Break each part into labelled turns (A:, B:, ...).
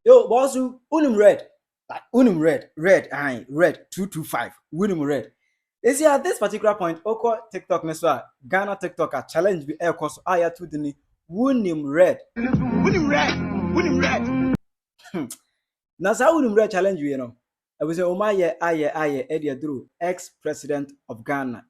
A: Yo, boss, Wonim red. Like Wonim red, aye, red 225. Wonim red. You see at this particular point, Oko TikTok meswa Ghana TikTok challenge be air course aya to the Wonim red. Wonim red. Now sa Wonim red challenge you know. I was say Omaye aye Eddie Drew, ex-president of Ghana,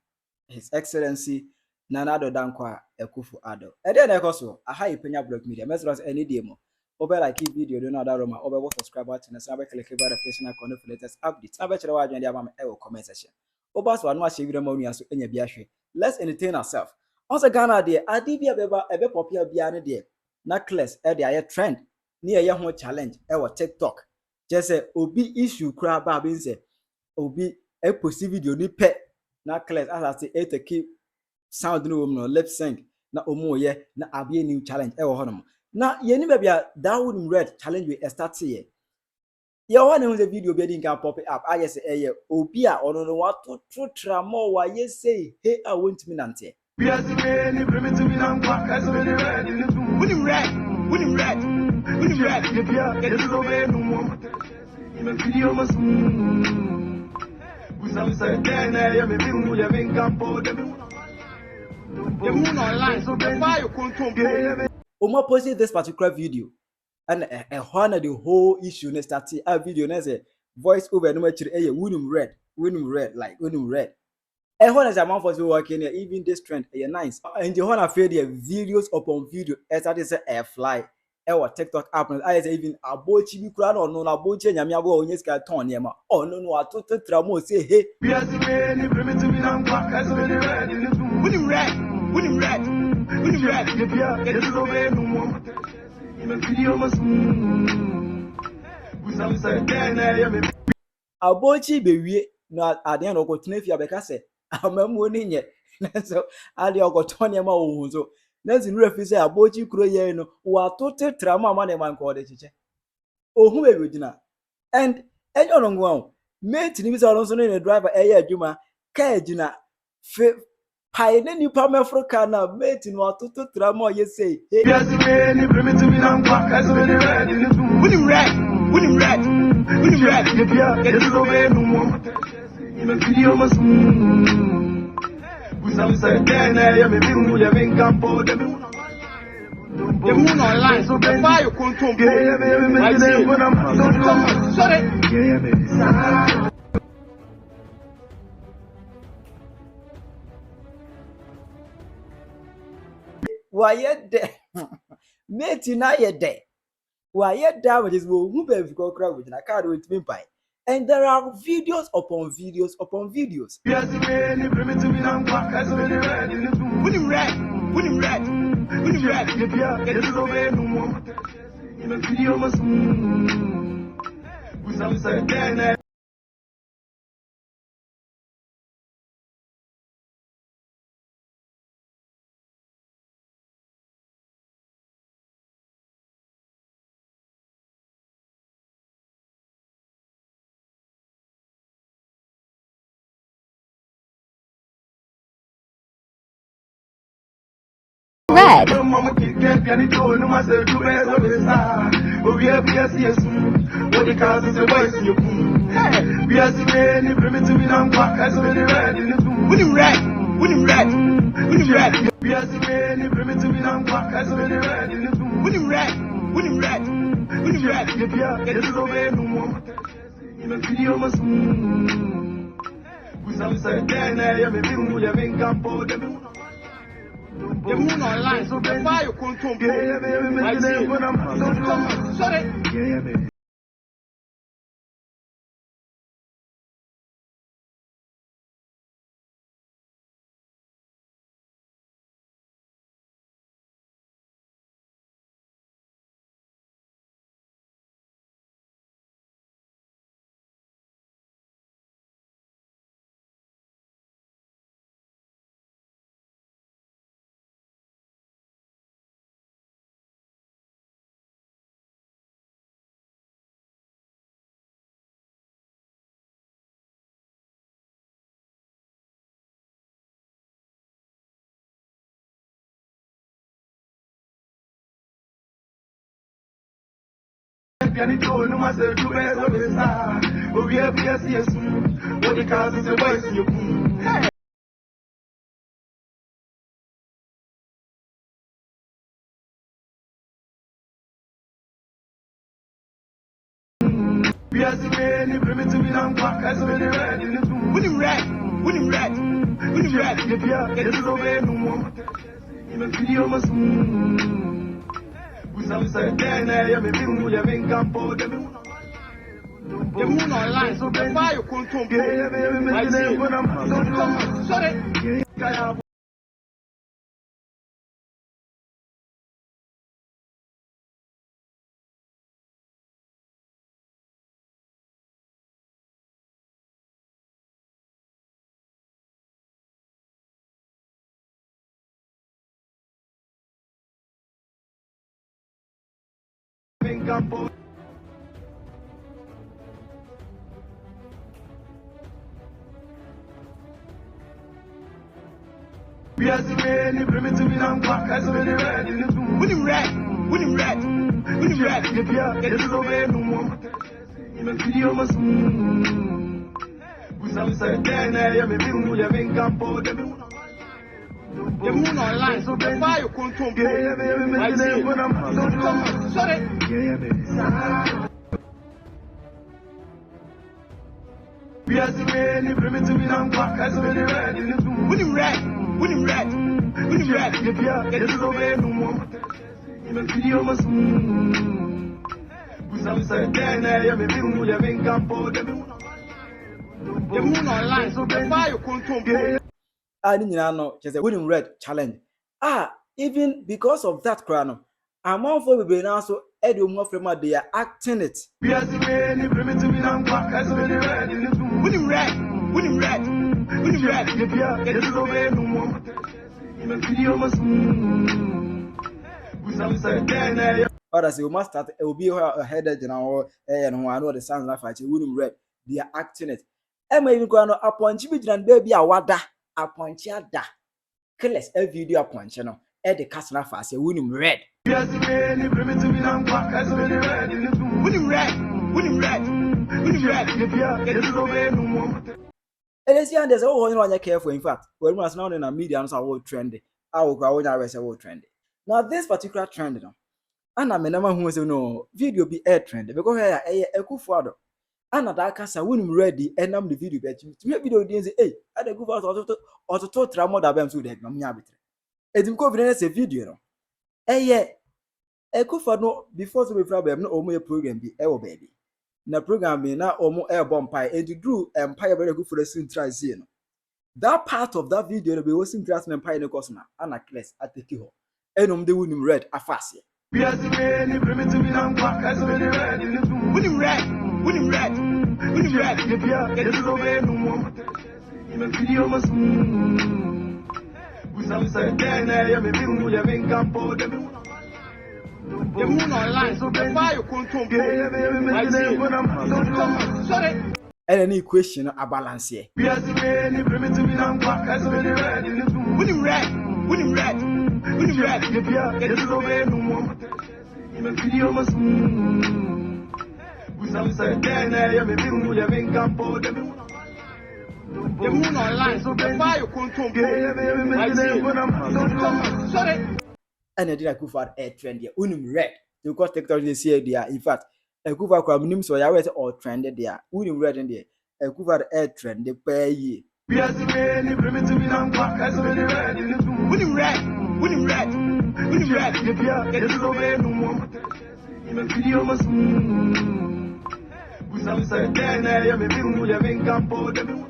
A: His Excellency Nana Addo Dankwa Akufo Addo. Eddie na ekoso aha Penyah Block Media. Mesra any demo. Over like video do not roma over subscribe button and subscribe click verification icon for latest updates. Na be chere wa adwen dia ba me comment section. Over so anu ahye video ma unu aso enya bia hwe. Let's entertain ourselves. Also Ghana de ade bia beba ebe popia bia ne de na class e de aye trend ne ye ho challenge e wo TikTok. Just say obi issue kra ba be say obi e post video ni pe na class as I say e take sound no no lip sync na omo ye na abia new challenge e wo hono. Na yeni bebia that Wonim red challenge we start here. You want to the video be din can pop it up. I say eh obi a ono no wa to tramo wa ye say hey I want me nante. Wonim red. Oma posted this particular video and a the whole issue ne start a video na say voice over no match Wonim red like Wonim red. Honor say man for so working even this trend nice. And the honor feel the videos upon video started say air fly TikTok app I say even abochi bi kura no na abochi nyame abo onye ska ton ne ma no atoto tramo say hey Wonim red abochi bewie no ade na okotuna fi abeka say amamu ni nye so ade okoton ne ma wo so Nancy refi say abochi kuro ye no wa tote trama ma ne man ko de chiche ohun e wejina and enyo no ngwa mate ni bi say so no driver eye adwuma ka ejina pai ne nipa mafroka na mate no atoto trama ye say Wonim red why de mate na ye de why da which is who be go crowd with na card with me by. And there are videos upon videos upon videos. Wonim red.
B: Wonim red. It is over no more. In a video, must we some say, then I am a big moon, I mean, campo, the moon online, so then why you can't come here? I say, when I'm sorry. Campo. We are the many primitive young as already read in the room. Wonim red. It is over no more. In a video, must we some say, then I am a big moon, I mean, campo, the moon online, so then why you can't come here? I say, when I'm sorry. We are the many primitive young as already read in the room. Wonim red. It is over no more. In a video, must we some say, then I am a big moon, I mean, campo, the moon online, so then why you can't come here?
A: I didn't know just a Wonim red challenge. Even because of that crown, I'm all for the now so Edo more from they are acting it.
B: We are the many primitive young as already read in the room. Wonim red. It is over no more. In a video, must we some say, then I
A: Others you must start it will be headed and I know the sounds like Wonim red. They are acting it. Emma even going upon Jimmy and baby a wada upon Chiada. Kills a video upon channel. The Castle fast, Wonim red.
B: We are the many primitive young as already read in the room. Wonim red. It is over no more.
A: And as young as all on your careful, in fact, when was not in a media, I will trendy. I will grow when I was a world trendy. Now, this particular trend, and I'm a number who was no video be air trend because I Akufo Addo. And that casa Wonim ready and I'm the video bet you. To make video say, hey, I go for auto trauma that I'm so dead. It's confidence a video. Akufo Addo before so problem no omo program be baby. Na program be na omo bomb pie and you drew empire very good for the sin try see no. That part of that video be was interest empire no cause na ana class ateki ho. Enom de Wonim red afase.
B: We are the many primitive young as already read in the room. Wonim red. It is over no more. In a video, must we some say, then I am a big moon, I mean, campo, the moon online, so then why you can't come here? I say, when I'm sorry.
A: And any question a balance here.
B: We are the many primitive young as already read in the room. Wonim red. It is over no more. In a video, must we some say, then I am a big moon, I mean, campo, the moon online, so then why you can't come here? I say, when I'm sorry.
A: And I did Akufo Addo air trend here. Wonim red. Because TikTok they say there. In fact, Akufo Addo minim so ya wet all trended there. Wonim red in there. Akufo Addo air trend the pay ye.
B: We are the many primitive young as already read in the room. Wonim red. It is over no more. In a video, must we some say, then I am a big moon, I mean, campo, the moon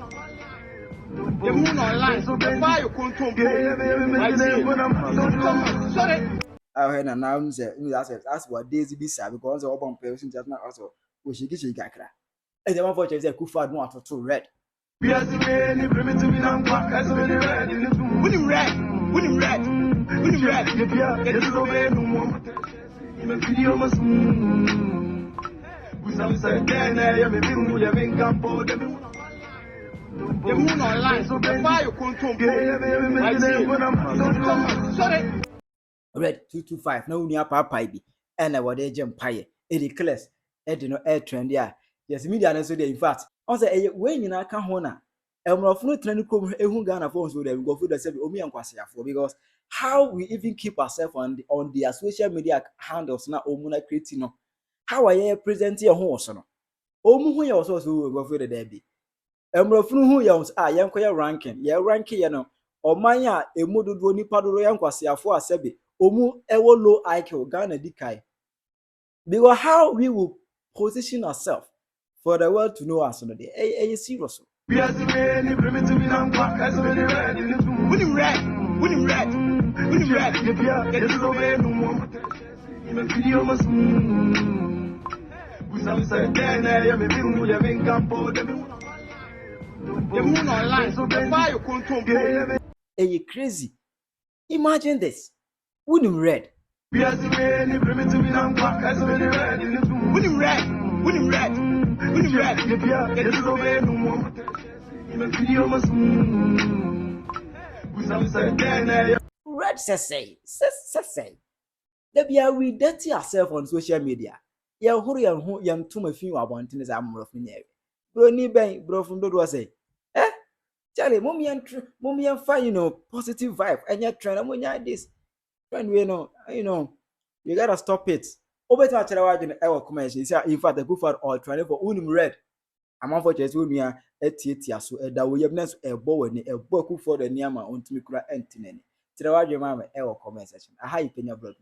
B: online, so then why you can't come here? I say, when I'm sorry.
A: I heard announce that's what Daisy be said because of one person just not also we should get you gakra. And the one for Jose Akufo Addo want to red.
B: We are the many primitive young as already read in the room. Wonim red. It is over no more. In a video, must we some say, then I am a big moon, I mean, campo, the moon online, so then why you can't come here? I say, when I'm sorry.
A: Red 225 na unia papa bi and I wade jam paye. It declares no air trend ya yes media no so dey in fact on say we nyina ka ho na emrofo no trend kom ehun Ghana for so dey go for the say omi enkwasiafo because how we even keep ourselves on their social media handles na omuna create no how are you present your ho so no omu hu ye so so go for the there be emrofo hu ye yenkoye ranking ye rank ye no oman a emudodo nipa dodo yenkwasiafo asebe omu ewo low IQ Ghana dikai because how we will position ourselves for the world to know us no dey serious.
B: Wonim red. Wonim red. Wonim red. Get it over no more. In a video must we some say then I am a bit ya men campo the moon online so the fire control
A: crazy. Imagine this. Wonim red.
B: Wonim red. Wonim red. Wonim red. Get it over no more. In a video must we some say then I
A: red say. There be we dirty ourselves on social media. Ya huru ya hu ya ntuma fi wa bontene za amrof ni ewe. Bro ni ben bro fun dodo say. Charlie, mommy and fine, positive vibe. And you're trying to this. When we you gotta stop it. Over to our commercial. In fact, the good for all trying for Wonim red. I'm unfortunately we are so that we have next a bow and a book for the Niama on to me cry and tinny. Tell our mama our comment section. I high Penyah blood.